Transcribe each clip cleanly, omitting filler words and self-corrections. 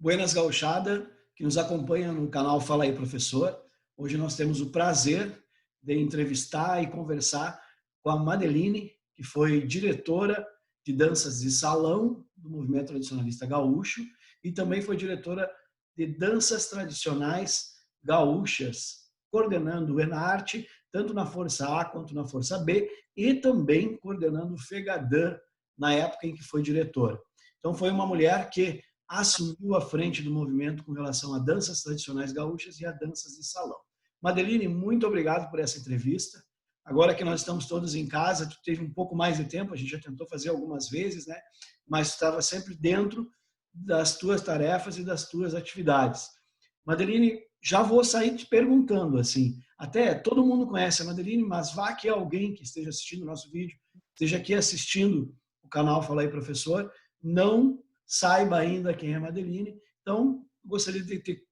Buenas gauchada, que nos acompanha no canal Fala aí Professor. Hoje nós temos o prazer de entrevistar e conversar com a Madeline, que foi diretora de danças de salão do movimento tradicionalista gaúcho e também foi diretora de danças tradicionais gaúchas, coordenando o Enarte, tanto na Força A quanto na Força B, e também coordenando o FEGADAN na época em que foi diretora. Então foi uma mulher que assumiu a frente do movimento com relação a danças tradicionais gaúchas e a danças de salão. Madeline, muito obrigado por essa entrevista. Agora que nós estamos todos em casa, tu teve um pouco mais de tempo, a gente já tentou fazer algumas vezes, né? Mas tu estava sempre dentro das tuas tarefas e das tuas atividades. Madeline, já vou sair te perguntando, assim, até todo mundo conhece a Madeline, mas vá que alguém que esteja assistindo o nosso vídeo, esteja aqui assistindo o canal Fala aí Professor, não saiba ainda quem é a Madeline. Então, gostaria que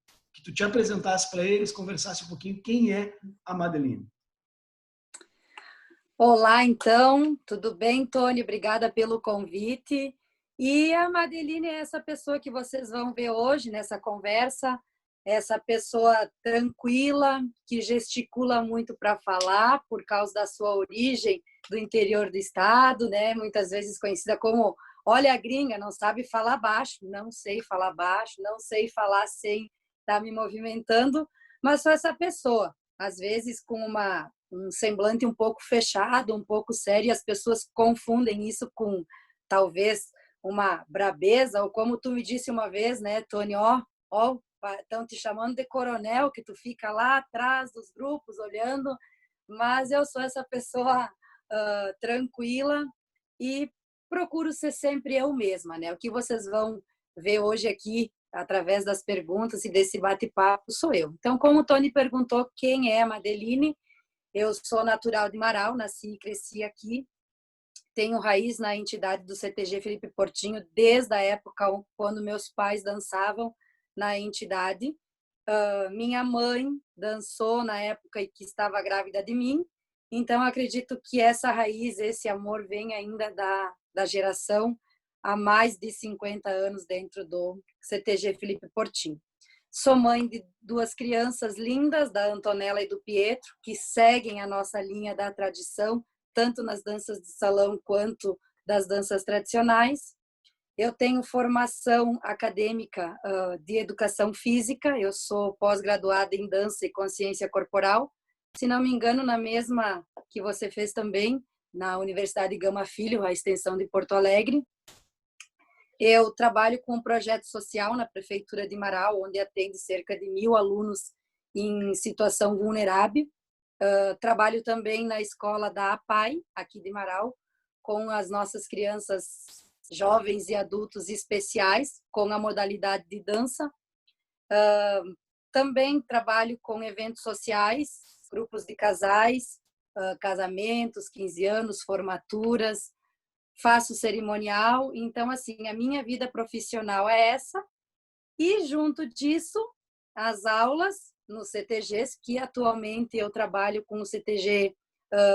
tu te apresentasse para eles, conversasse um pouquinho quem é a Madeline. Olá, então, tudo bem, Tony? Obrigada pelo convite. E a Madeline é essa pessoa que vocês vão ver hoje nessa conversa, essa pessoa tranquila, que gesticula muito para falar, por causa da sua origem do interior do estado, né? Muitas vezes conhecida como, olha a gringa, não sabe falar baixo, não sei falar baixo, não sei falar sem estar me movimentando, mas sou essa pessoa, às vezes com um semblante um pouco fechado, um pouco sério, e as pessoas confundem isso com talvez uma brabeza, ou como tu me disse uma vez, né, Tony, ó, estão te chamando de coronel, que tu fica lá atrás dos grupos olhando, mas eu sou essa pessoa tranquila e procuro ser sempre eu mesma, né? O que vocês vão ver hoje aqui, através das perguntas e desse bate-papo, sou eu. Então, como o Tony perguntou quem é a Madeline, eu sou natural de Marau, nasci e cresci aqui. Tenho raiz na entidade do CTG Felipe Portinho desde a época quando meus pais dançavam na entidade. Minha mãe dançou na época em que estava grávida de mim. Então, acredito que essa raiz, esse amor vem ainda da geração há mais de 50 anos dentro do CTG Felipe Portinho. Sou mãe de duas crianças lindas, da Antonella e do Pietro, que seguem a nossa linha da tradição, tanto nas danças de salão quanto das danças tradicionais. Eu tenho formação acadêmica de educação física, eu sou pós-graduada em dança e consciência corporal, se não me engano, na mesma que você fez também, na Universidade Gama Filho, a extensão de Porto Alegre. Eu trabalho com um projeto social na Prefeitura de Marau, onde atende cerca de 1.000 alunos em situação vulnerável. Trabalho também na escola da APAI, aqui de Marau, com as nossas crianças jovens e adultos especiais, com a modalidade de dança. Também trabalho com eventos sociais, grupos de casais, casamentos, 15 anos, formaturas, faço cerimonial. Então, assim, a minha vida profissional é essa. E, junto disso, as aulas no CTGs, que atualmente eu trabalho com o CTG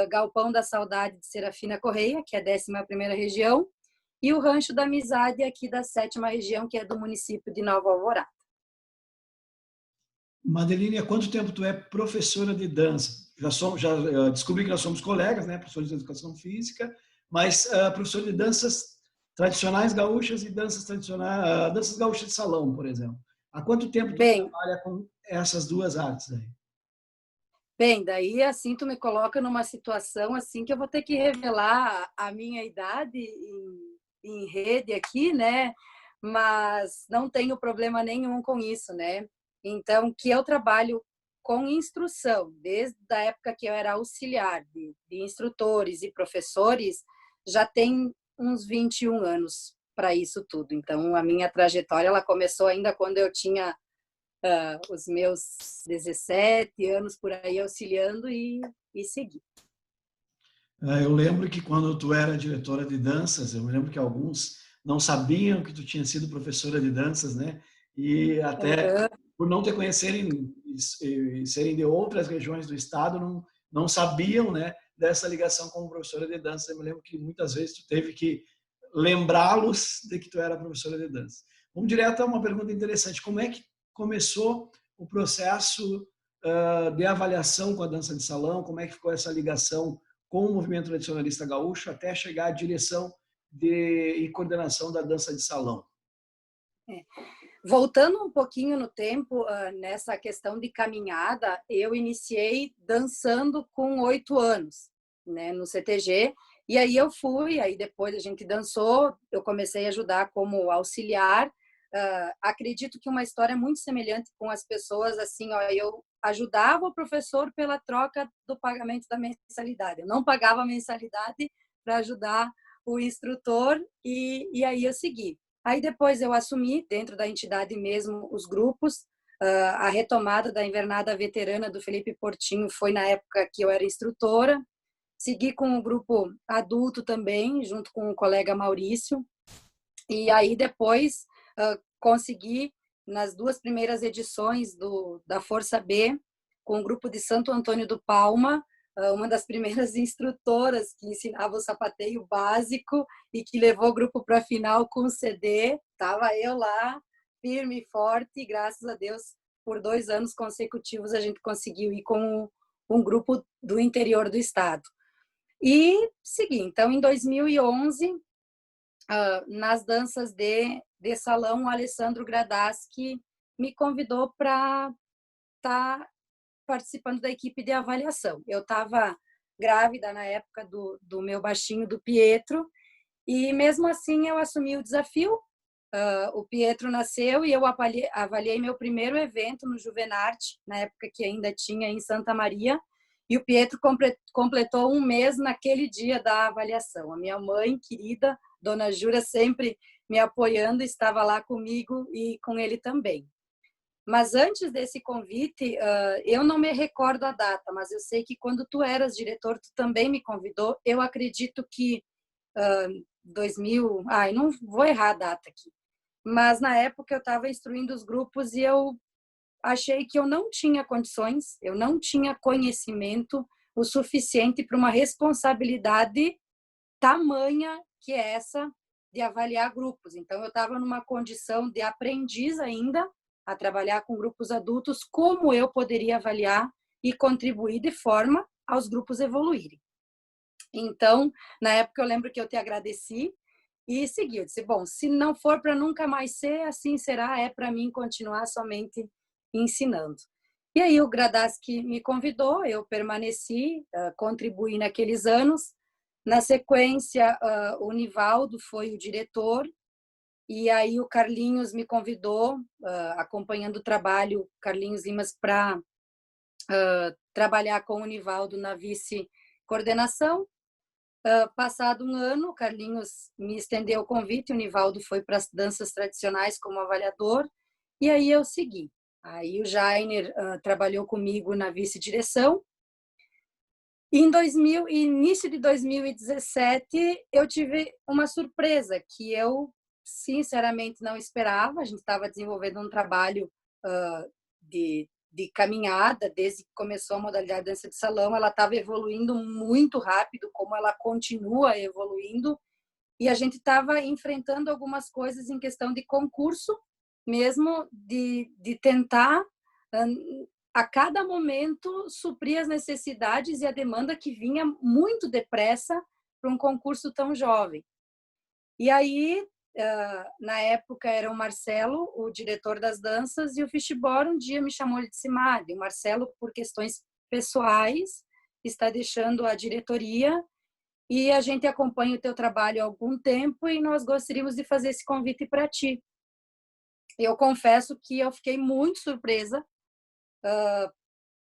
Galpão da Saudade de Serafina Correia, que é a 11ª região, e o Rancho da Amizade, aqui da 7ª região, que é do município de Nova Alvorada. Madeline, há quanto tempo tu é professora de dança? Já descobri que nós somos colegas, né? Professores de educação física, mas professor de danças tradicionais gaúchas e danças tradicionais, danças gaúchas de salão, por exemplo. Há quanto tempo tu trabalha com essas duas artes aí? Bem, daí assim tu me coloca numa situação assim que eu vou ter que revelar a minha idade em rede aqui, né? Mas não tenho problema nenhum com isso, né? Então, que eu trabalho com instrução, desde a época que eu era auxiliar de instrutores e professores, já tem uns 21 anos para isso tudo. Então, a minha trajetória ela começou ainda quando eu tinha os meus 17 anos por aí auxiliando e segui. Eu lembro que quando tu era diretora de danças, eu me lembro que alguns não sabiam que tu tinha sido professora de danças, né? E até por não te conhecerem e serem de outras regiões do estado, não sabiam, né, dessa ligação como professora de dança. Eu me lembro que muitas vezes tu teve que lembrá-los de que tu era professora de dança. Vamos direto a uma pergunta interessante. Como é que começou o processo de avaliação com a dança de salão? Como é que ficou essa ligação com o movimento tradicionalista gaúcho até chegar à direção e coordenação da dança de salão? Voltando um pouquinho no tempo, nessa questão de caminhada, eu iniciei dançando com 8 anos, né, no CTG. E aí eu fui, aí depois a gente dançou, eu comecei a ajudar como auxiliar. Acredito que uma história muito semelhante com as pessoas, assim, ó, eu ajudava o professor pela troca do pagamento da mensalidade. Eu não pagava a mensalidade para ajudar o instrutor e aí eu segui. Aí depois eu assumi, dentro da entidade mesmo, os grupos. A retomada da invernada veterana do Felipe Portinho foi na época que eu era instrutora. Segui com o grupo adulto também, junto com o colega Maurício. E aí depois consegui, nas 2 primeiras edições da Força B, com o grupo de Santo Antônio do Palma, uma das primeiras instrutoras que ensinava o sapateio básico e que levou o grupo para a final com CD. Estava eu lá, firme e forte, e graças a Deus, por 2 anos consecutivos, a gente conseguiu ir com um grupo do interior do estado. E segui. Então, em 2011, nas danças de salão, o Alessandro Gradaschi me convidou para estar participando da equipe de avaliação. Eu estava grávida na época do meu baixinho, do Pietro, e mesmo assim eu assumi o desafio. O Pietro nasceu e eu avaliei meu primeiro evento no Juvenarte, na época que ainda tinha em Santa Maria, e o Pietro completou 1 mês naquele dia da avaliação. A minha mãe querida, Dona Jura, sempre me apoiando, estava lá comigo e com ele também. Mas antes desse convite, eu não me recordo a data, mas eu sei que quando tu eras diretor, tu também me convidou. Eu acredito que 2000, não vou errar a data aqui, mas na época eu estava instruindo os grupos e eu achei que eu não tinha condições, eu não tinha conhecimento o suficiente para uma responsabilidade tamanha que é essa de avaliar grupos. Então, eu estava numa condição de aprendiz ainda, a trabalhar com grupos adultos, como eu poderia avaliar e contribuir de forma aos grupos evoluírem. Então, na época, eu lembro que eu te agradeci e segui. Eu disse, bom, se não for para nunca mais ser, assim será, é para mim continuar somente ensinando. E aí o Gradaschi me convidou, eu permaneci, contribuí naqueles anos. Na sequência, o Nivaldo foi o diretor, e aí o Carlinhos me convidou, acompanhando o trabalho, Carlinhos Limas, para trabalhar com o Nivaldo na vice-coordenação. Passado 1 ano, o Carlinhos me estendeu o convite, o Nivaldo foi para as danças tradicionais como avaliador, e aí eu segui. Aí o Jainer trabalhou comigo na vice-direção. Início de 2017, eu tive uma surpresa que eu, sinceramente, não esperava. A gente estava desenvolvendo um trabalho de caminhada, desde que começou a modalidade dança de salão. Ela estava evoluindo muito rápido, como ela continua evoluindo, e a gente estava enfrentando algumas coisas em questão de concurso, mesmo de tentar a cada momento suprir as necessidades e a demanda que vinha muito depressa para um concurso tão jovem. E aí, na época, era o Marcelo, o diretor das danças, e o Fischbor um dia me chamou e disse, Mari, o Marcelo, por questões pessoais, está deixando a diretoria e a gente acompanha o teu trabalho há algum tempo e nós gostaríamos de fazer esse convite para ti. Eu confesso que eu fiquei muito surpresa.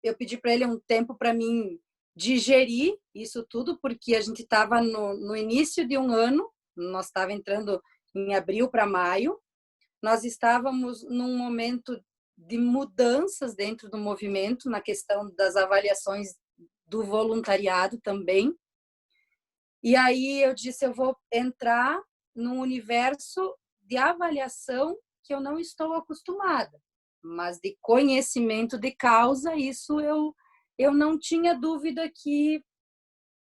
Eu pedi para ele um tempo para mim digerir isso tudo, porque a gente estava no início de um ano, nós estava entrando em abril para maio, nós estávamos num momento de mudanças dentro do movimento, na questão das avaliações do voluntariado também. E aí eu disse, eu vou entrar num universo de avaliação que eu não estou acostumada, mas de conhecimento de causa, isso eu não tinha dúvida que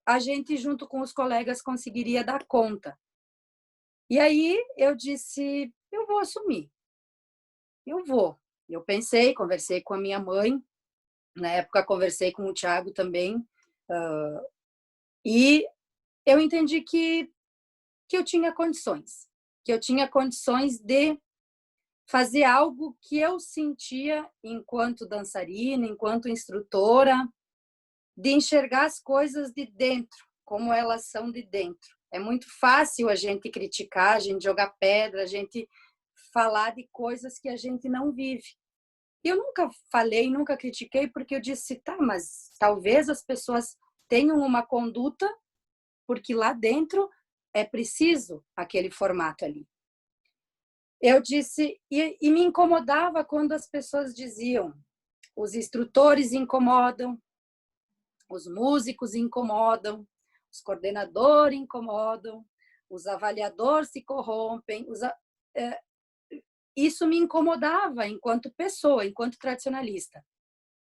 a gente, junto com os colegas, conseguiria dar conta. E aí eu disse, eu eu vou assumir. Eu vou. Eu pensei, conversei com a minha mãe, na época conversei com o Thiago também, e eu entendi que eu tinha condições, de fazer algo que eu sentia enquanto dançarina, enquanto instrutora, de enxergar as coisas de dentro, como elas são de dentro. É muito fácil a gente criticar, a gente jogar pedra, a gente falar de coisas que a gente não vive. Eu nunca falei, nunca critiquei, porque eu disse, tá, mas talvez as pessoas tenham uma conduta, porque lá dentro é preciso aquele formato ali. Eu disse, e me incomodava quando as pessoas diziam, os instrutores incomodam, os músicos incomodam, os coordenadores incomodam, os avaliadores se corrompem. Isso me incomodava enquanto pessoa, enquanto tradicionalista.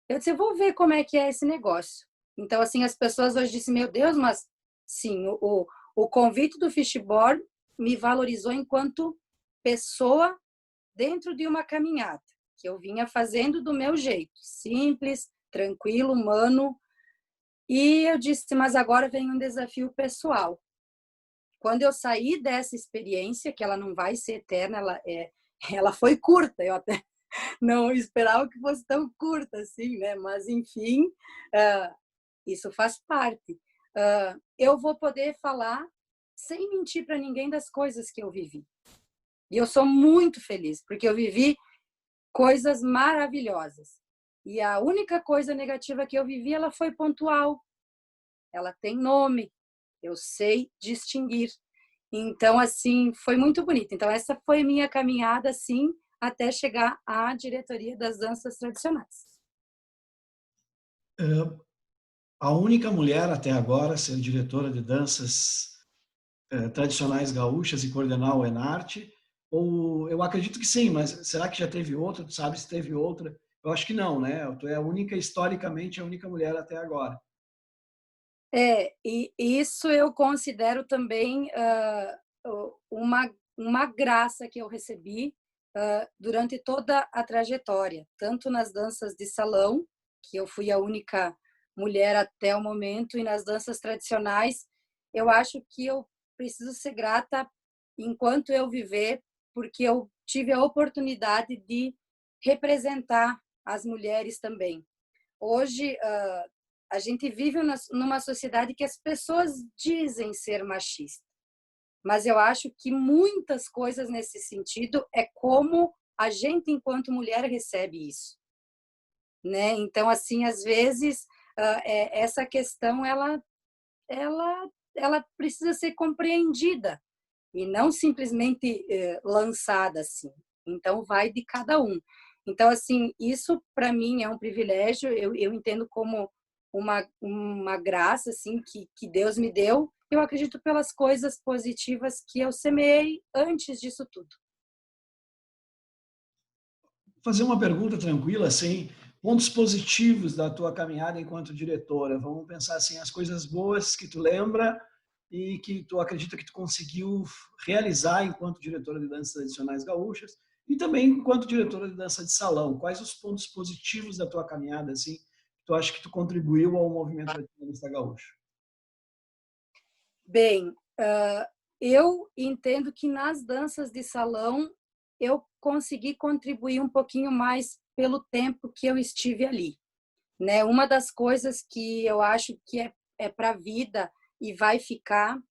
Eu disse, eu vou ver como é que é esse negócio. Então, assim, as pessoas hoje dizem, meu Deus, mas sim, o convite do Fishboard me valorizou enquanto pessoa dentro de uma caminhada que eu vinha fazendo do meu jeito, simples, tranquilo, humano. E eu disse, mas agora vem um desafio pessoal. Quando eu saí dessa experiência, que ela não vai ser eterna, ela foi curta, eu até não esperava que fosse tão curta assim, né? Mas, enfim, isso faz parte. Eu vou poder falar sem mentir para ninguém das coisas que eu vivi. E eu sou muito feliz, porque eu vivi coisas maravilhosas. E a única coisa negativa que eu vivi, ela foi pontual. Ela tem nome, eu sei distinguir. Então, assim, foi muito bonito. Então, essa foi a minha caminhada, assim, até chegar à diretoria das danças tradicionais. A única mulher até agora a ser diretora de danças tradicionais gaúchas e coordenar o Enarte, ou eu acredito que sim, mas será que já teve outra? Tu sabe se teve outra? Eu acho que não, né? Tu é a única, historicamente, a única mulher até agora. E isso eu considero também uma graça que eu recebi durante toda a trajetória, tanto nas danças de salão, que eu fui a única mulher até o momento, e nas danças tradicionais, eu acho que eu preciso ser grata enquanto eu viver, porque eu tive a oportunidade de representar as mulheres também. Hoje, a gente vive numa sociedade que as pessoas dizem ser machista, mas eu acho que muitas coisas nesse sentido é como a gente, enquanto mulher, recebe isso, né? Então, assim, às vezes, essa questão, ela precisa ser compreendida e não simplesmente lançada assim. Então, vai de cada um. Então, assim, isso para mim é um privilégio, eu entendo como uma graça assim que Deus me deu. Eu acredito pelas coisas positivas que eu semeei antes disso tudo. Vou fazer uma pergunta tranquila, assim, pontos positivos da tua caminhada enquanto diretora. Vamos pensar assim, as coisas boas que tu lembra e que tu acredita que tu conseguiu realizar enquanto diretora de danças tradicionais gaúchas e também enquanto diretora de dança de salão. Quais os pontos positivos da tua caminhada, assim, que tu acha que tu contribuiu ao movimento tradicionalista gaúcho? Bem, eu entendo que nas danças de salão eu consegui contribuir um pouquinho mais pelo tempo que eu estive ali, né? Uma das coisas que eu acho que é para a vida e vai ficar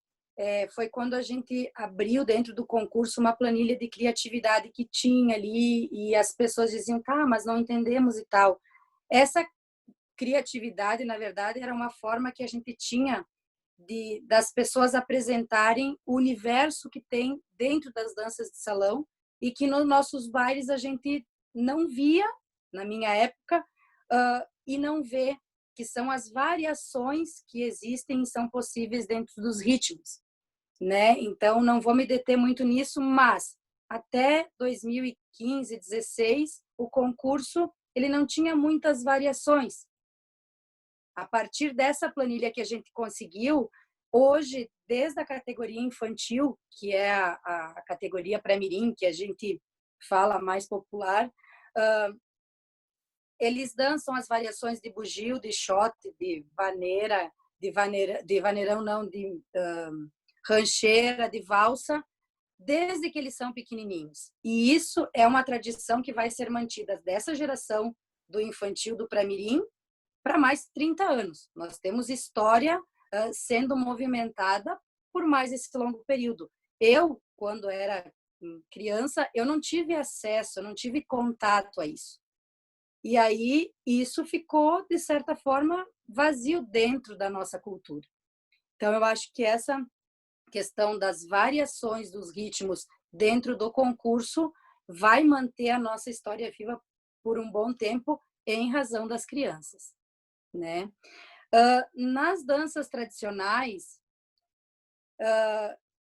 foi quando a gente abriu dentro do concurso uma planilha de criatividade que tinha ali e as pessoas diziam, tá, mas não entendemos e tal. Essa criatividade, na verdade, era uma forma que a gente tinha das pessoas apresentarem o universo que tem dentro das danças de salão e que nos nossos bailes a gente não via, na minha época, e não vê, que são as variações que existem e são possíveis dentro dos ritmos, né? Então, não vou me deter muito nisso, mas até 2015, 16, o concurso ele não tinha muitas variações. A partir dessa planilha que a gente conseguiu, Hoje, desde a categoria infantil, que é a categoria pré-mirim, que a gente fala mais popular, eles dançam as variações de bugio, de shot, de vaneirão não, de rancheira, de valsa, desde que eles são pequenininhos. E isso é uma tradição que vai ser mantida dessa geração do infantil, do pré-mirim, para mais 30 anos. Nós temos história sendo movimentada por mais esse longo período. Eu, quando era criança, eu não tive acesso, eu não tive contato a isso. E aí isso ficou, de certa forma, vazio dentro da nossa cultura. Então, eu acho que essa questão das variações dos ritmos dentro do concurso vai manter a nossa história viva por um bom tempo em razão das crianças, né? Nas danças tradicionais,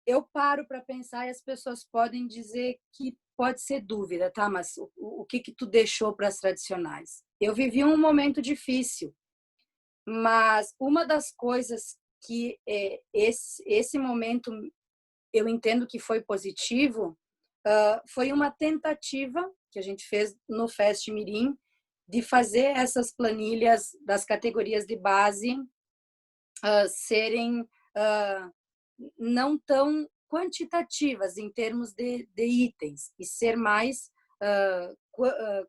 eu paro para pensar e as pessoas podem dizer que pode ser dúvida, tá? Mas o que tu deixou para as tradicionais? Eu vivi um momento difícil, mas uma das coisas que esse momento eu entendo que foi positivo foi uma tentativa que a gente fez no Fest Mirim de fazer essas planilhas das categorias de base serem não tão quantitativas em termos de itens e ser mais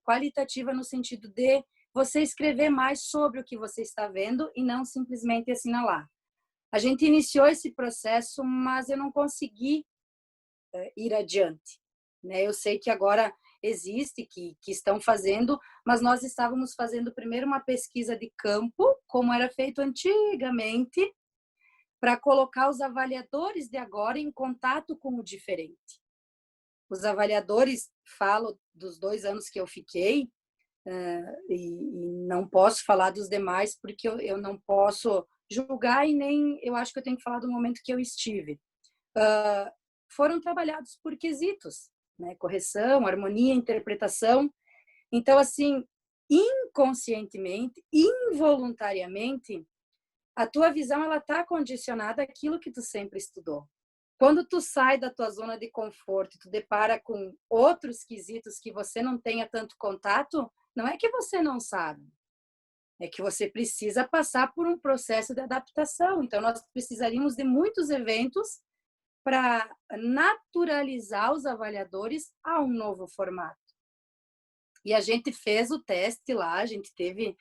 qualitativa no sentido de você escrever mais sobre o que você está vendo e não simplesmente assinalar. A gente iniciou esse processo, mas eu não consegui ir adiante, né? Eu sei que agora existe, que estão fazendo, mas nós estávamos fazendo primeiro uma pesquisa de campo, como era feito antigamente, para colocar os avaliadores de agora em contato com o diferente. Os avaliadores, falo dos 2 anos que eu fiquei, e não posso falar dos demais, porque eu não posso julgar e nem eu acho que eu tenho que falar do momento que eu estive. Foram trabalhados por quesitos, né? Correção, harmonia, interpretação. Então, assim, inconscientemente, involuntariamente, a tua visão ela está condicionada àquilo que tu sempre estudou. Quando tu sai da tua zona de conforto e tu depara com outros quesitos que você não tenha tanto contato, não é que você não sabe, é que você precisa passar por um processo de adaptação. Então, nós precisaríamos de muitos eventos para naturalizar os avaliadores a um novo formato. E a gente fez o teste lá, a gente teve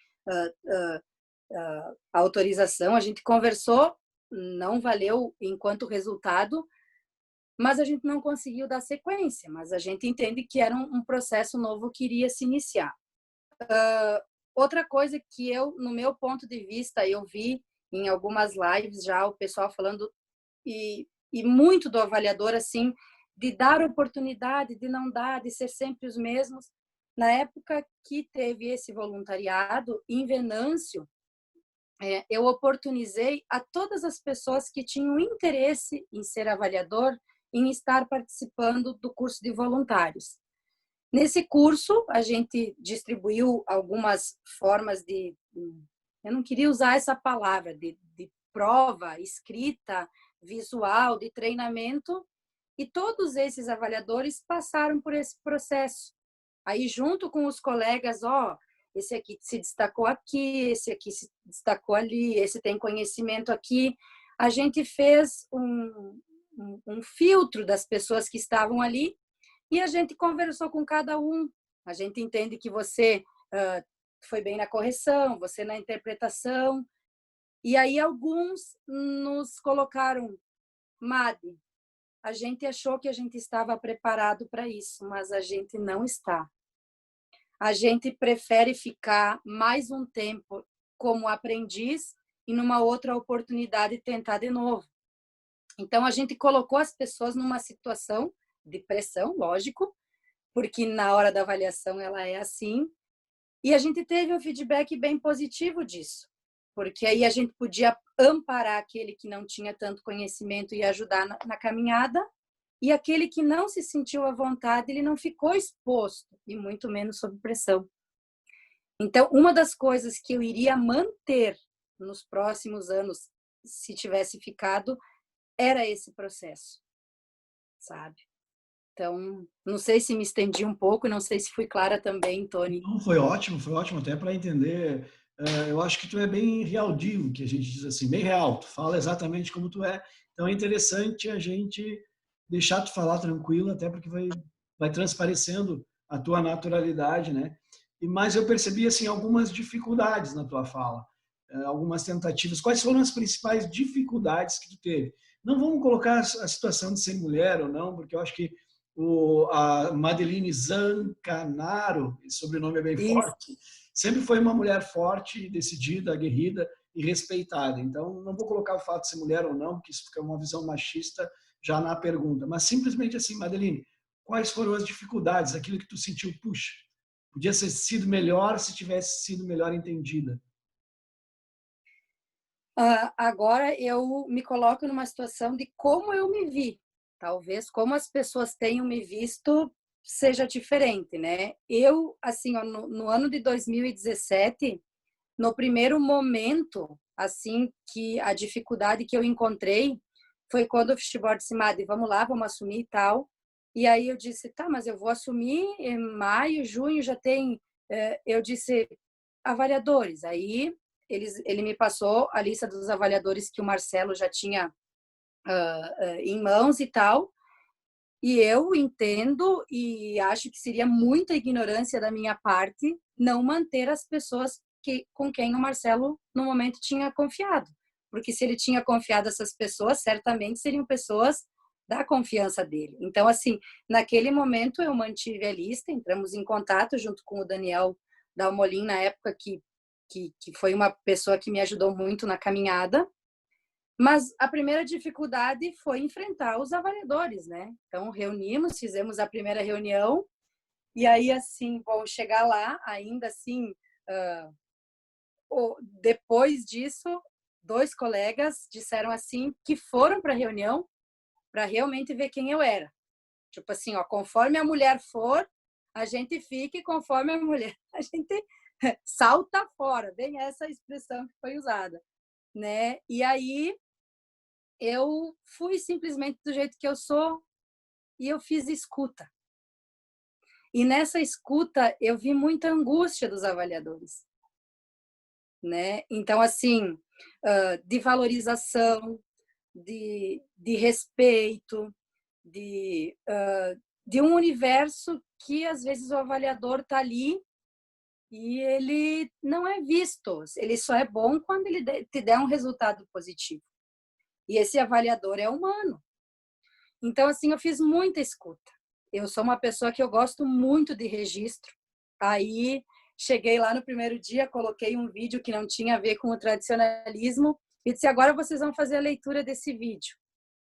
a autorização, a gente conversou, não valeu enquanto resultado, mas a gente não conseguiu dar sequência, mas a gente entende que era um processo novo que iria se iniciar. Outra coisa que eu, no meu ponto de vista, eu vi em algumas lives já o pessoal falando e muito do avaliador, assim, de dar oportunidade, de não dar, de ser sempre os mesmos. Na época que teve esse voluntariado em Venâncio, eu oportunizei a todas as pessoas que tinham interesse em ser avaliador, em estar participando do curso de voluntários. Nesse curso, a gente distribuiu algumas formas de... Eu não queria usar essa palavra, de prova, escrita, visual, de treinamento, e todos esses avaliadores passaram por esse processo. Aí, junto com os colegas, esse aqui se destacou aqui, esse aqui se destacou ali, esse tem conhecimento aqui. A gente fez um filtro das pessoas que estavam ali e a gente conversou com cada um. A gente entende que você foi bem na correção, você na interpretação. E aí alguns nos colocaram, Madi, a gente achou que a gente estava preparado para isso, mas a gente não está. A gente prefere ficar mais um tempo como aprendiz e numa outra oportunidade tentar de novo. Então, a gente colocou as pessoas numa situação de pressão, lógico, porque na hora da avaliação ela é assim, e a gente teve um feedback bem positivo disso, porque aí a gente podia amparar aquele que não tinha tanto conhecimento e ajudar na caminhada, e aquele que não se sentiu à vontade, ele não ficou exposto, e muito menos sob pressão. Então, uma das coisas que eu iria manter nos próximos anos, se tivesse ficado, era esse processo, sabe? Então, não sei se me estendi um pouco, não sei se fui clara também, Tony. Não, foi ótimo até para entender. Eu acho que tu é bem real deal, que a gente diz assim, bem real. Tu fala exatamente como tu é. Então é interessante a gente deixar tu falar tranquilo, até porque vai transparecendo a tua naturalidade, né? Mas eu percebi assim algumas dificuldades na tua fala, algumas tentativas. Quais foram as principais dificuldades que tu teve? Não vamos colocar a situação de ser mulher ou não, porque eu acho que a Madeline Zancanaro, esse sobrenome é bem Isso. forte, sempre foi uma mulher forte, decidida, aguerrida e respeitada. Então, não vou colocar o fato de ser mulher ou não, porque isso fica uma visão machista já na pergunta, mas simplesmente assim, Madeline, quais foram as dificuldades, aquilo que tu sentiu, puxa, podia ter sido melhor se tivesse sido melhor entendida? Agora eu me coloco numa situação de como eu me vi. Talvez como as pessoas tenham me visto seja diferente, né? Eu, assim, ó, no ano de 2017, no primeiro momento, assim, que a dificuldade que eu encontrei foi quando o futebol disse, Madi, vamos lá, vamos assumir e tal. E aí eu disse, tá, mas eu vou assumir em maio, junho, já tem... Eu disse, avaliadores. Aí ele me passou a lista dos avaliadores que o Marcelo já tinha em mãos e tal. E eu entendo e acho que seria muita ignorância da minha parte não manter as pessoas com quem o Marcelo, no momento, tinha confiado. Porque se ele tinha confiado essas pessoas, certamente seriam pessoas da confiança dele. Então, assim, naquele momento eu mantive a lista, entramos em contato junto com o Daniel Dalmolin, na época que foi uma pessoa que me ajudou muito na caminhada. Mas a primeira dificuldade foi enfrentar os avaliadores, né? Então, reunimos, fizemos a primeira reunião, e aí, assim, vou chegar lá, ainda assim, depois disso, 2 colegas disseram assim que foram para a reunião para realmente ver quem eu era. Tipo assim, ó, conforme a mulher for, a gente fica, e conforme a mulher, a gente salta fora. Bem essa expressão que foi usada, né? E aí eu fui simplesmente do jeito que eu sou e eu fiz escuta. E nessa escuta eu vi muita angústia dos avaliadores, né? Então, assim, de valorização, de respeito, de um universo que às vezes o avaliador está ali e ele não é visto. Ele só é bom quando ele te der um resultado positivo. E esse avaliador é humano. Então, assim, eu fiz muita escuta. Eu sou uma pessoa que eu gosto muito de registro. Aí, cheguei lá no primeiro dia, coloquei um vídeo que não tinha a ver com o tradicionalismo e disse, agora vocês vão fazer a leitura desse vídeo.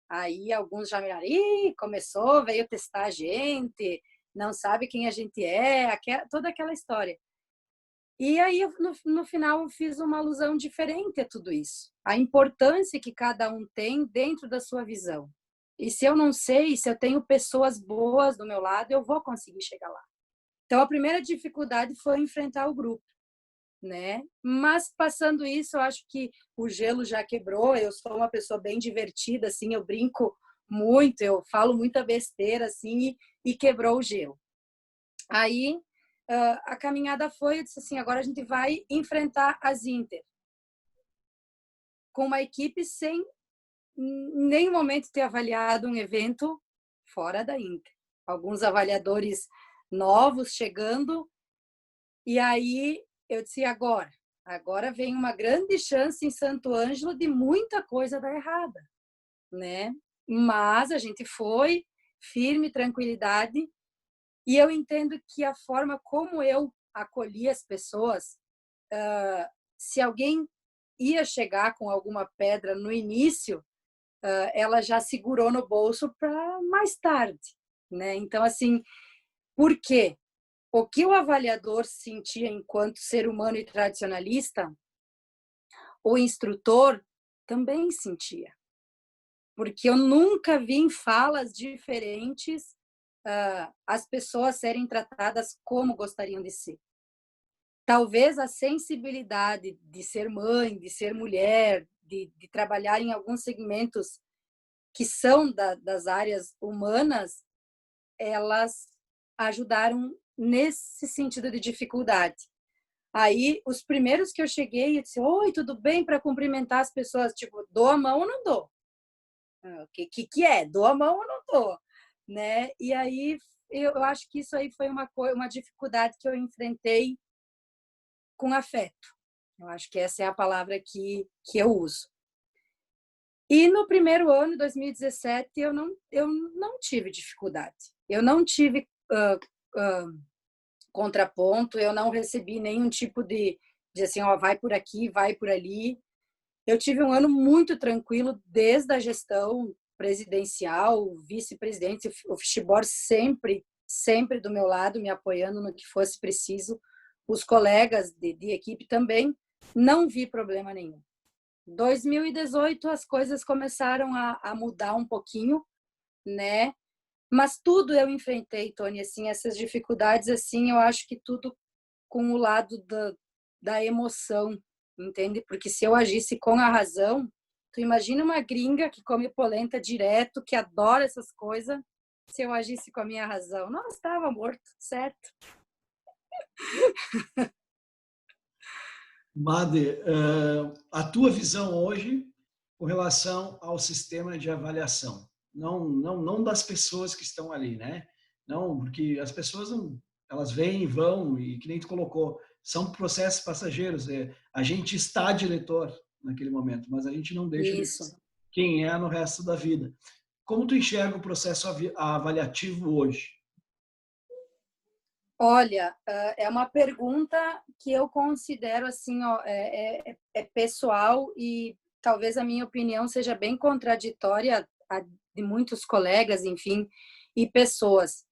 Aí, alguns já me olharam, ih, começou, veio testar a gente, não sabe quem a gente é, toda aquela história. E aí, no final, eu fiz uma alusão diferente a tudo isso. A importância que cada um tem dentro da sua visão. E se eu não sei, se eu tenho pessoas boas do meu lado, eu vou conseguir chegar lá. Então, a primeira dificuldade foi enfrentar o grupo, né? Mas, passando isso, eu acho que o gelo já quebrou. Eu sou uma pessoa bem divertida, assim, eu brinco muito, eu falo muita besteira, assim, e quebrou o gelo. Aí, a caminhada foi, eu disse assim, agora a gente vai enfrentar as Inter, com uma equipe sem em nenhum momento ter avaliado um evento fora da Inter. Alguns avaliadores novos chegando, e aí eu disse, agora vem uma grande chance em Santo Ângelo de muita coisa dar errada, né? Mas a gente foi firme, tranquilidade, e eu entendo que a forma como eu acolhi as pessoas, se alguém ia chegar com alguma pedra no início, ela já segurou no bolso para mais tarde, né? Então, assim, por quê? O que o avaliador sentia enquanto ser humano e tradicionalista, o instrutor também sentia. Porque eu nunca vi em falas diferentes as pessoas serem tratadas como gostariam de ser. talvez a sensibilidade de ser mãe, de ser mulher, de trabalhar em alguns segmentos que são das áreas humanas, elas ajudaram nesse sentido de dificuldade. Aí, os primeiros que eu cheguei, eu disse, oi, tudo bem? Para cumprimentar as pessoas, tipo, dou a mão ou não dou? O que é? Dou a mão ou não dou? Né? E aí, eu acho que isso aí foi uma dificuldade que eu enfrentei com afeto. Eu acho que essa é a palavra que eu uso. E no primeiro ano, 2017, eu não tive dificuldade. Eu não tive contraponto, eu não recebi nenhum tipo de assim, ó, vai por aqui, vai por ali. Eu tive um ano muito tranquilo, desde a gestão presidencial, vice-presidente, o Fichibor sempre do meu lado, me apoiando no que fosse preciso. Os colegas de equipe também, não vi problema nenhum. 2018 as coisas começaram a mudar um pouquinho, né? Mas tudo eu enfrentei, Tony, assim, essas dificuldades, assim, eu acho que tudo com o lado da emoção, entende? Porque se eu agisse com a razão, tu imagina uma gringa que come polenta direto, que adora essas coisas, se eu agisse com a minha razão, nossa, estava morto, certo? Made, a tua visão hoje com relação ao sistema de avaliação, não das pessoas que estão ali, né? Não, porque as pessoas elas vêm e vão e que nem tu colocou, são processos passageiros. A gente está diretor naquele momento, mas a gente não deixa de Isso. ser quem é no resto da vida. Como tu enxerga o processo avaliativo hoje? Olha, é uma pergunta que eu considero assim, ó, é pessoal e talvez a minha opinião seja bem contraditória a de muitos colegas, enfim, e pessoas.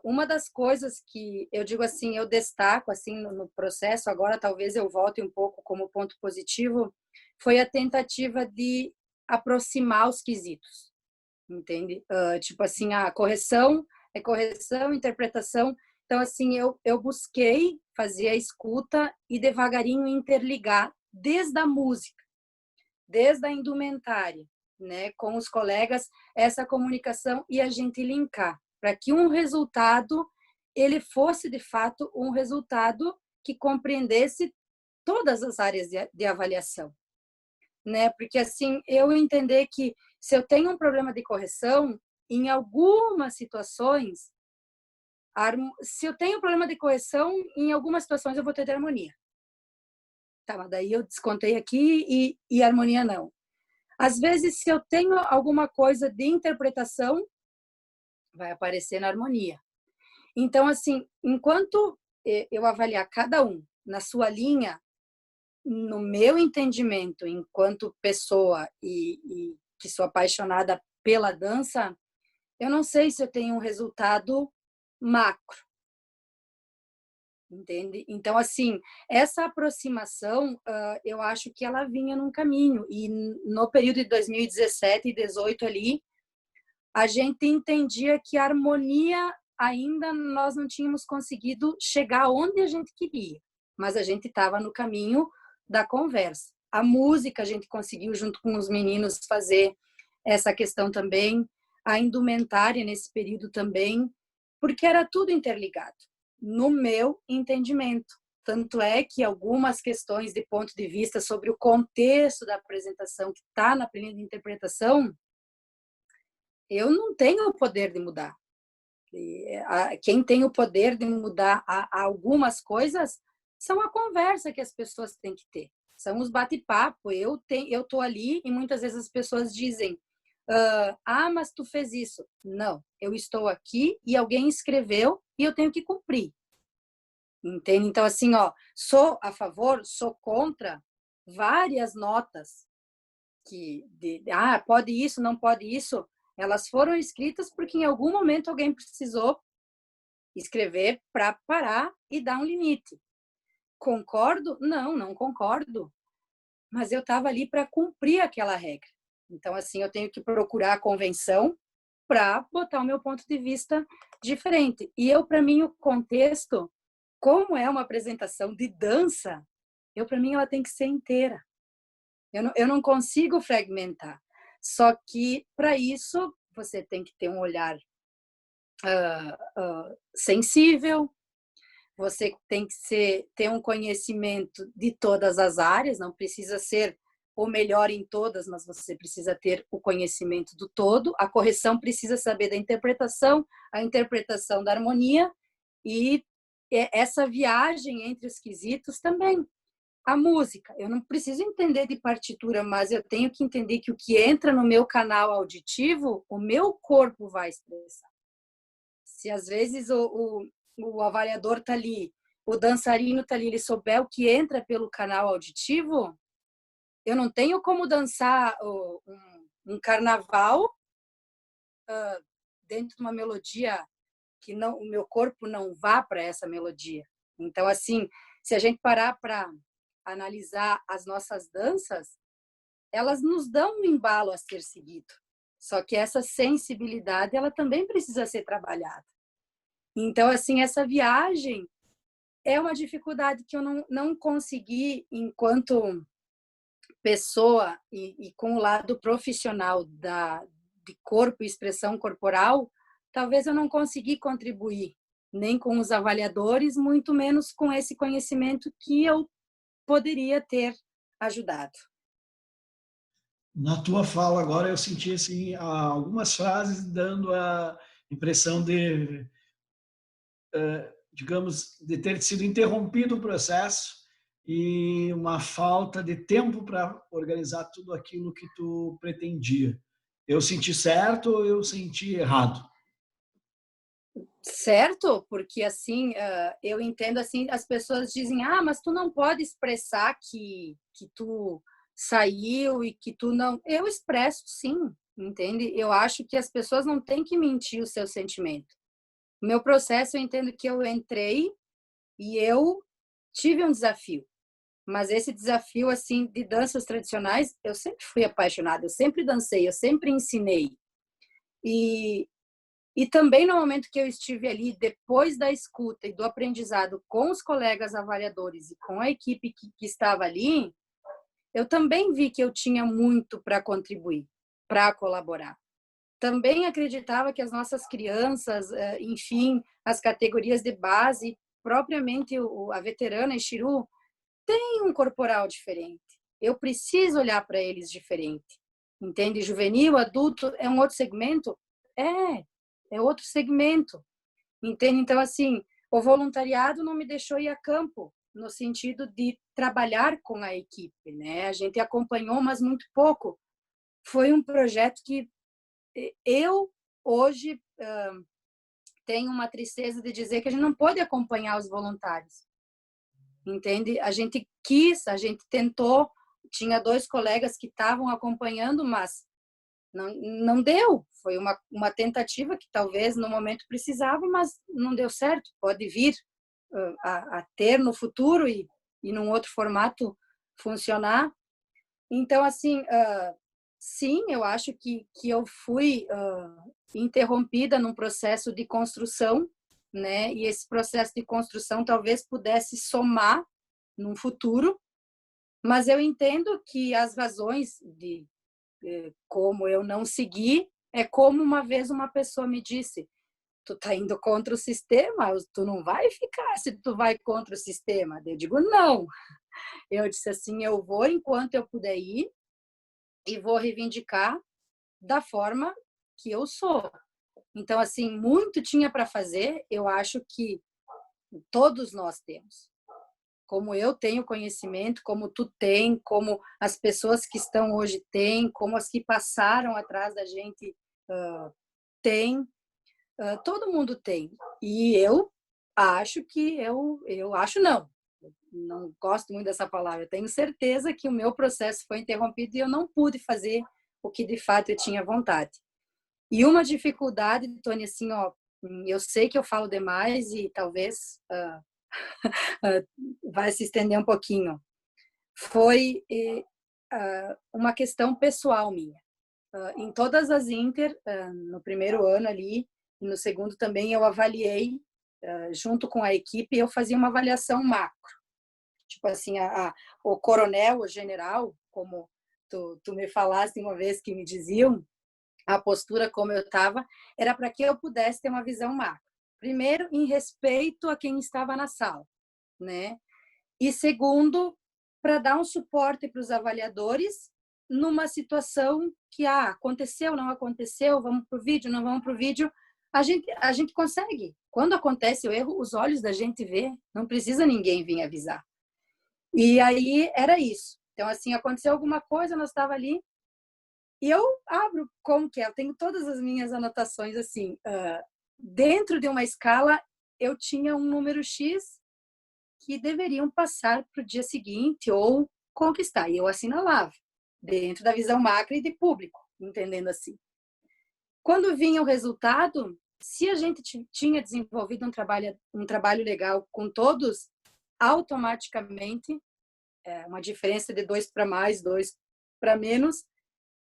Uma das coisas que eu digo assim, eu destaco assim no processo, agora talvez eu volte um pouco como ponto positivo, foi a tentativa de aproximar os quesitos, entende? Tipo assim, a correção é correção, interpretação. Então, assim, eu busquei fazer a escuta e devagarinho interligar desde a música, desde a indumentária, né, com os colegas, essa comunicação e a gente linkar, para que um resultado, ele fosse de fato um resultado que compreendesse todas as áreas de avaliação, né? Porque assim, eu entender que se eu tenho um problema de correção, em algumas situações, se eu tenho problema de correção, em algumas situações eu vou ter de harmonia. Tá, mas daí eu descontei aqui e harmonia não. Às vezes, se eu tenho alguma coisa de interpretação, vai aparecer na harmonia. Então, assim, enquanto eu avaliar cada um na sua linha, no meu entendimento, enquanto pessoa e que sou apaixonada pela dança, eu não sei se eu tenho um resultado macro, entende? Então, assim, essa aproximação, eu acho que ela vinha num caminho. E no período de 2017 e 2018 ali, a gente entendia que a harmonia ainda nós não tínhamos conseguido chegar onde a gente queria, mas a gente estava no caminho da conversa. A música a gente conseguiu junto com os meninos fazer essa questão também, a indumentária nesse período também, porque era tudo interligado, no meu entendimento. Tanto é que algumas questões de ponto de vista sobre o contexto da apresentação que está na planilha de interpretação, eu não tenho o poder de mudar. Quem tem o poder de mudar algumas coisas são a conversa que as pessoas têm que ter. São os bate-papo. Eu estou ali e muitas vezes as pessoas dizem: mas tu fez isso. Não, eu estou aqui e alguém escreveu e eu tenho que cumprir. Entende? Então, assim, ó, sou a favor, sou contra várias notas pode isso, não pode isso. Elas foram escritas porque em algum momento alguém precisou escrever para parar e dar um limite. Concordo? Não, não concordo. Mas eu estava ali para cumprir aquela regra. Então, assim, eu tenho que procurar a convenção para botar o meu ponto de vista diferente. E eu, para mim, o contexto como é uma apresentação de dança, para mim, ela tem que ser inteira. Eu não consigo fragmentar. Só que, para isso, você tem que ter um olhar sensível, você tem que ter um conhecimento de todas as áreas, não precisa ser o melhor em todas, mas você precisa ter o conhecimento do todo. A correção precisa saber da interpretação, a interpretação da harmonia e essa viagem entre os quesitos também. A música, eu não preciso entender de partitura, mas eu tenho que entender que o que entra no meu canal auditivo, o meu corpo vai expressar. Se às vezes o avaliador está ali, o dançarino está ali, ele souber o que entra pelo canal auditivo, eu não tenho como dançar um carnaval dentro de uma melodia que não, o meu corpo não vá para essa melodia. Então, assim, se a gente parar para analisar as nossas danças, elas nos dão um embalo a ser seguido. Só que essa sensibilidade, ela também precisa ser trabalhada. Então, assim, essa viagem é uma dificuldade que eu não consegui, enquanto pessoa e com o lado profissional de corpo e expressão corporal, talvez eu não consegui contribuir nem com os avaliadores, muito menos com esse conhecimento que eu poderia ter ajudado. Na tua fala agora eu senti assim algumas frases dando a impressão de, digamos, de ter sido interrompido o processo e uma falta de tempo para organizar tudo aquilo que tu pretendia. Eu senti certo ou eu senti errado? Certo, porque assim, eu entendo assim, as pessoas dizem, mas tu não pode expressar que tu saiu e que tu não... Eu expresso sim, entende? Eu acho que as pessoas não têm que mentir o seu sentimento. O meu processo, eu entendo que eu entrei e eu tive um desafio. Mas esse desafio, assim, de danças tradicionais, eu sempre fui apaixonada, eu sempre dancei, eu sempre ensinei. E também no momento que eu estive ali, depois da escuta e do aprendizado com os colegas avaliadores e com a equipe que estava ali, eu também vi que eu tinha muito para contribuir, para colaborar. Também acreditava que as nossas crianças, enfim, as categorias de base, propriamente a veterana e Chiru, têm um corporal diferente. Eu preciso olhar para eles diferente. Entende? Juvenil, adulto, é um outro segmento? É outro segmento. Entende? Então, assim, o voluntariado não me deixou ir a campo, no sentido de trabalhar com a equipe, né? A gente acompanhou, mas muito pouco. Foi um projeto que eu, hoje, tenho uma tristeza de dizer que a gente não pôde acompanhar os voluntários. Entende? A gente quis, a gente tentou, tinha 2 colegas que estavam acompanhando, mas não deu. Foi uma tentativa que talvez no momento precisava, mas não deu certo. Pode vir a ter no futuro e num outro formato funcionar. Então, assim, sim, eu acho que eu fui interrompida num processo de construção, né? E esse processo de construção talvez pudesse somar num futuro, mas eu entendo que as razões de como eu não segui é como uma vez uma pessoa me disse: tu tá indo contra o sistema, tu não vai ficar se tu vai contra o sistema. Eu digo não. Eu disse assim, eu vou enquanto eu puder ir e vou reivindicar da forma que eu sou. Então, assim, muito tinha para fazer, eu acho que todos nós temos. Como eu tenho conhecimento, como tu tem, como as pessoas que estão hoje têm, como as que passaram atrás da gente têm, todo mundo tem. E eu acho que eu acho não gosto muito dessa palavra. Eu tenho certeza que o meu processo foi interrompido e eu não pude fazer o que de fato eu tinha vontade. E uma dificuldade, Tony, assim, ó, eu sei que eu falo demais e talvez vai se estender um pouquinho. Foi uma questão pessoal minha. Em todas as Inter, no primeiro ano ali, e no segundo também, eu avaliei junto com a equipe, eu fazia uma avaliação macro. Tipo assim, o coronel, o general, como tu me falaste uma vez que me diziam, a postura como eu estava, era para que eu pudesse ter uma visão macro. Primeiro, em respeito a quem estava na sala, né? E segundo, para dar um suporte para os avaliadores numa situação que aconteceu, não aconteceu, vamos para o vídeo, não vamos para o vídeo, a gente consegue. Quando acontece o erro, os olhos da gente vê, não precisa ninguém vir avisar. E aí era isso. Então, assim, aconteceu alguma coisa, nós estava ali, e eu abro como que é, eu tenho todas as minhas anotações, assim, dentro de uma escala, eu tinha um número X que deveriam passar para o dia seguinte ou conquistar. E eu assinalava, dentro da visão macro e de público, entendendo assim. Quando vinha o resultado, se a gente tinha desenvolvido um trabalho legal com todos, automaticamente, uma diferença de 2 para mais, 2 para menos,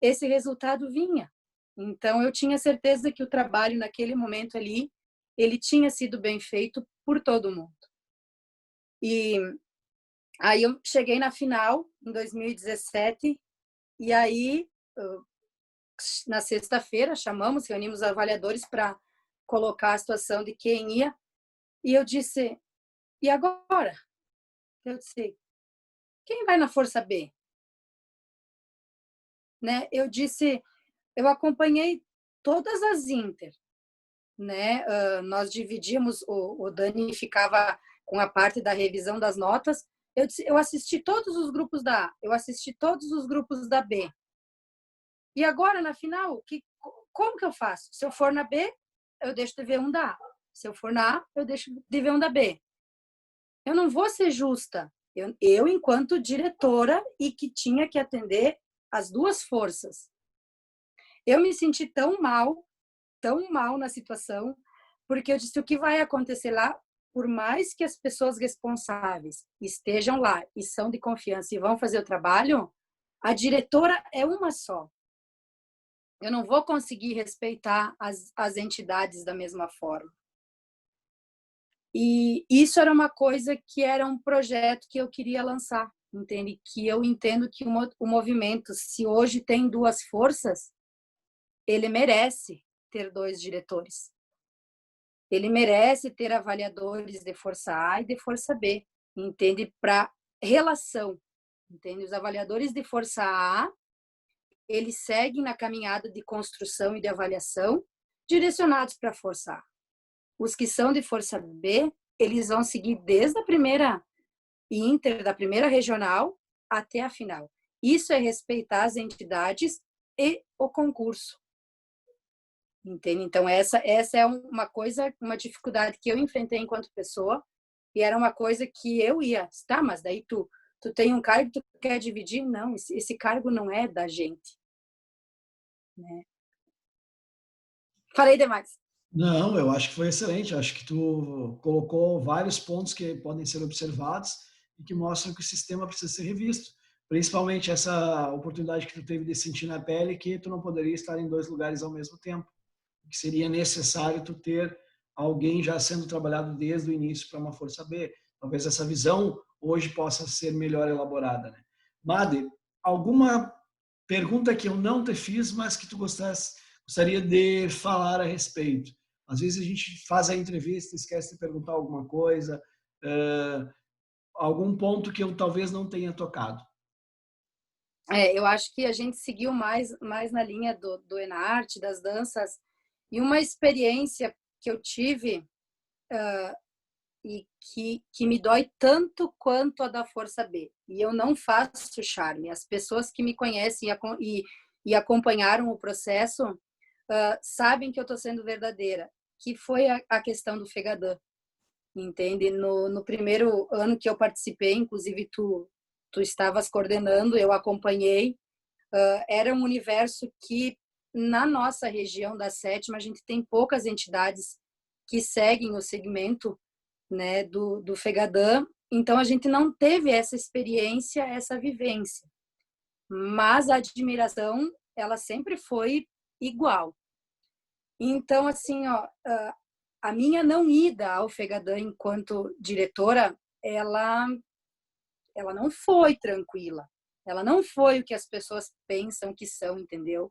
esse resultado vinha. Então, eu tinha certeza que o trabalho naquele momento ali, ele tinha sido bem feito por todo mundo. E aí eu cheguei na final, em 2017, e aí, na sexta-feira, reunimos os avaliadores para colocar a situação de quem ia, e eu disse, e agora? Eu disse, quem vai na Força B? Né? Eu disse, eu acompanhei todas as Inter, né? Nós dividimos, o Dani ficava com a parte da revisão das notas. Eu assisti todos os grupos da A, eu assisti todos os grupos da B. E agora, na final, como que eu faço? Se eu for na B, eu deixo de ver um da A. Se eu for na A, eu deixo de ver um da B. Eu não vou ser justa. Eu enquanto diretora e que tinha que atender as duas forças. Eu me senti tão mal na situação, porque eu disse, o que vai acontecer lá, por mais que as pessoas responsáveis estejam lá e são de confiança e vão fazer o trabalho, a diretora é uma só. Eu não vou conseguir respeitar as entidades da mesma forma. E isso era uma coisa que era um projeto que eu queria lançar, entende? Que eu entendo que o movimento, se hoje tem duas forças, ele merece ter 2 diretores. Ele merece ter avaliadores de força A e de força B, entende? Para relação, entende? Os avaliadores de força A, eles seguem na caminhada de construção e de avaliação direcionados para a força A. Os que são de força B, eles vão seguir desde a primeira Inter, da primeira regional até a final. Isso é respeitar as entidades e o concurso. Entende? Então, essa é uma coisa, uma dificuldade que eu enfrentei enquanto pessoa, e era uma coisa que eu ia, tá, mas daí tu tem um cargo que tu quer dividir? Não, esse cargo não é da gente. Né? Falei demais. Não, eu acho que foi excelente. Eu acho que tu colocou vários pontos que podem ser observados e que mostram que o sistema precisa ser revisto. Principalmente essa oportunidade que tu teve de sentir na pele que tu não poderia estar em 2 lugares ao mesmo tempo. Que seria necessário tu ter alguém já sendo trabalhado desde o início para uma força B. Talvez essa visão hoje possa ser melhor elaborada. Né? Made, alguma pergunta que eu não te fiz, mas que tu gostaria de falar a respeito? Às vezes a gente faz a entrevista, esquece de perguntar alguma coisa, algum ponto que eu talvez não tenha tocado. Eu acho que a gente seguiu mais na linha do Enarte, das danças, e uma experiência que eu tive e que me dói tanto quanto a da Força B. E eu não faço charme. As pessoas que me conhecem e acompanharam o processo sabem que eu estou sendo verdadeira, que foi a questão do Fegadã. Entende? No primeiro ano que eu participei, inclusive tu estavas coordenando, eu acompanhei. Era um universo que, na nossa região da Sétima, a gente tem poucas entidades que seguem o segmento, né, do Fegadã. Então, a gente não teve essa experiência, essa vivência. Mas a admiração, ela sempre foi igual. Então, assim, a minha não ida ao Fegadã enquanto diretora, ela não foi tranquila. Ela não foi o que as pessoas pensam que são, entendeu?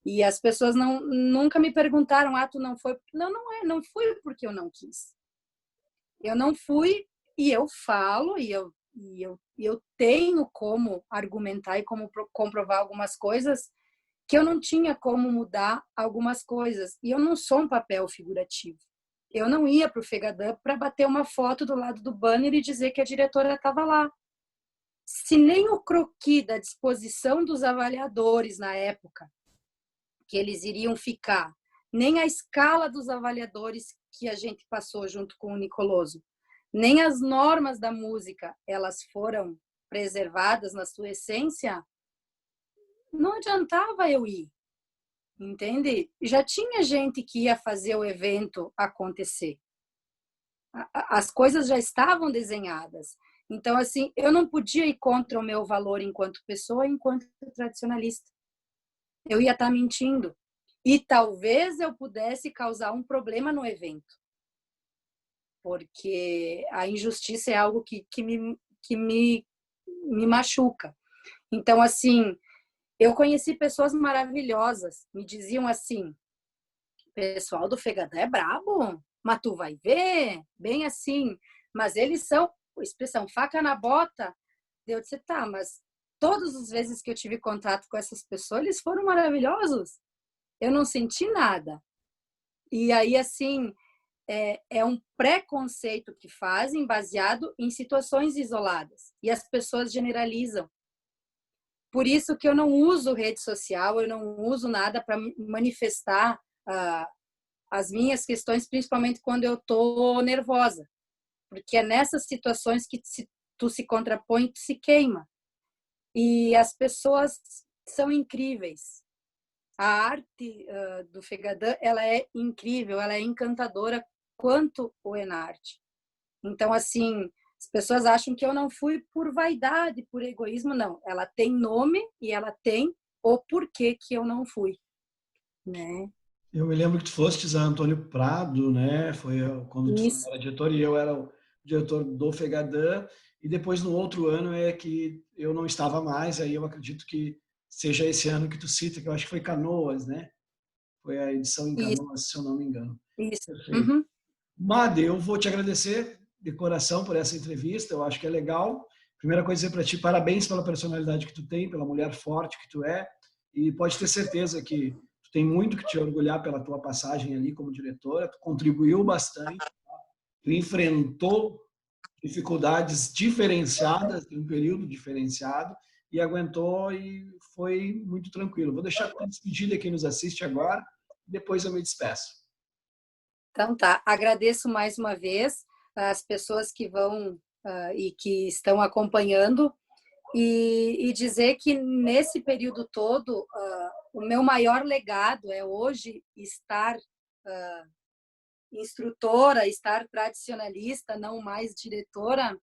E as pessoas nunca me perguntaram, tu não foi? Não, não fui porque eu não quis. Eu não fui e eu falo e eu tenho como argumentar e como comprovar algumas coisas que eu não tinha como mudar algumas coisas. E eu não sou um papel figurativo. Eu não ia para o Fegadã para bater uma foto do lado do banner e dizer que a diretora estava lá. Se nem o croquis da disposição dos avaliadores na época, que eles iriam ficar, nem a escala dos avaliadores que a gente passou junto com o Nicoloso, nem as normas da música, elas foram preservadas na sua essência, não adiantava eu ir, entende? Já tinha gente que ia fazer o evento acontecer. As coisas já estavam desenhadas. Então, assim, eu não podia ir contra o meu valor enquanto pessoa, enquanto tradicionalista. Eu ia estar mentindo. E talvez eu pudesse causar um problema no evento. Porque a injustiça é algo que me machuca. Então, assim, eu conheci pessoas maravilhosas. Me diziam assim, o pessoal do Fegadã é brabo, mas tu vai ver, bem assim. Mas eles são, expressão, faca na bota. Eu disse, tá, mas todas as vezes que eu tive contato com essas pessoas, eles foram maravilhosos. Eu não senti nada. E aí, assim, é um preconceito que fazem baseado em situações isoladas. E as pessoas generalizam. Por isso que eu não uso rede social, eu não uso nada para manifestar as minhas questões, principalmente quando eu estou nervosa. Porque é nessas situações que tu se contrapõe, tu se queima. E as pessoas são incríveis. A arte do Fegadã, ela é incrível, ela é encantadora quanto o Enarte. Então, assim, as pessoas acham que eu não fui por vaidade, por egoísmo, não. Ela tem nome e ela tem o porquê que eu não fui, né? Eu me lembro que tu fostes a Antônio Prado, né? Foi quando tu Isso, era diretor e eu era o diretor do Fegadã. E depois, no outro ano, é que eu não estava mais. Aí eu acredito que seja esse ano que tu cita, que eu acho que foi Canoas, né? Foi a edição em isso, Canoas, se eu não me engano. isso. Perfeito. Uhum. Made, eu vou te agradecer de coração por essa entrevista. Eu acho que é legal. Primeira coisa dizer para ti, parabéns pela personalidade que tu tem, pela mulher forte que tu é. E pode ter certeza que tu tem muito que te orgulhar pela tua passagem ali como diretora. Tu contribuiu bastante. Tu enfrentou dificuldades diferenciadas, em um período diferenciado, e aguentou e foi muito tranquilo. Vou deixar tu despedida quem nos assiste agora. Depois eu me despeço. Então tá, agradeço mais uma vez as pessoas que vão e que estão acompanhando e dizer que nesse período todo o meu maior legado é hoje estar instrutora, estar tradicionalista, não mais diretora,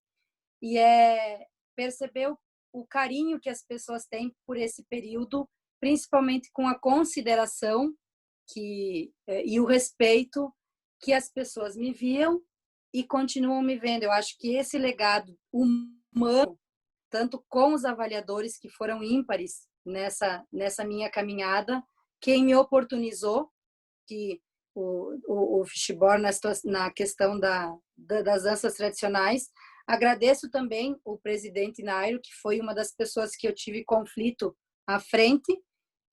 e é perceber o carinho que as pessoas têm por esse período, principalmente com a consideração e o respeito que as pessoas me viam e continuam me vendo. Eu acho que esse legado humano, tanto com os avaliadores que foram ímpares nessa minha caminhada, quem me oportunizou, que o Fishborn na questão das danças tradicionais. Agradeço também o presidente Nairo, que foi uma das pessoas que eu tive conflito à frente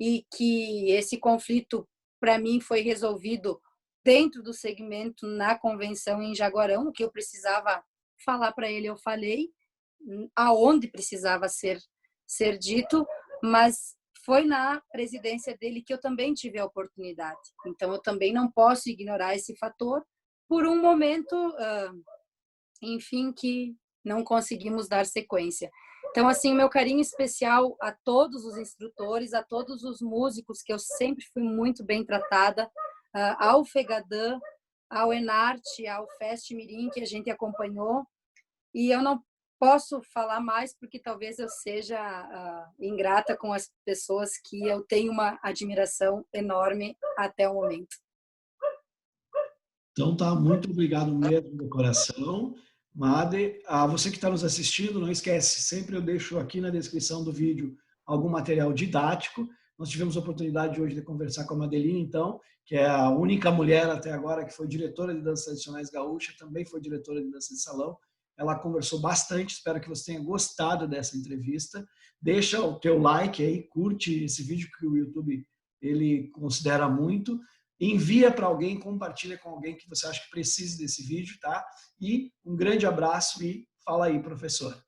e que esse conflito, para mim, foi resolvido dentro do segmento na convenção em Jaguarão. O que eu precisava falar para ele, eu falei, aonde precisava ser dito, mas foi na presidência dele que eu também tive a oportunidade. Então, eu também não posso ignorar esse fator por um momento, enfim, que não conseguimos dar sequência. Então, assim, meu carinho especial a todos os instrutores, a todos os músicos, que eu sempre fui muito bem tratada, ao Fegadã, ao Enarte, ao Fest Mirim, que a gente acompanhou. E eu não posso falar mais porque talvez eu seja ingrata com as pessoas que eu tenho uma admiração enorme até o momento. Então tá, muito obrigado mesmo do coração. Made, a você que está nos assistindo, não esquece, sempre eu deixo aqui na descrição do vídeo algum material didático. Nós tivemos a oportunidade hoje de conversar com a Madeline, então, que é a única mulher até agora que foi diretora de danças tradicionais gaúcha, também foi diretora de dança de salão. Ela conversou bastante, espero que você tenha gostado dessa entrevista. Deixa o teu like aí, curte esse vídeo que o YouTube ele considera muito. Envia para alguém, compartilha com alguém que você acha que precise desse vídeo, tá? E um grande abraço e fala aí, professor.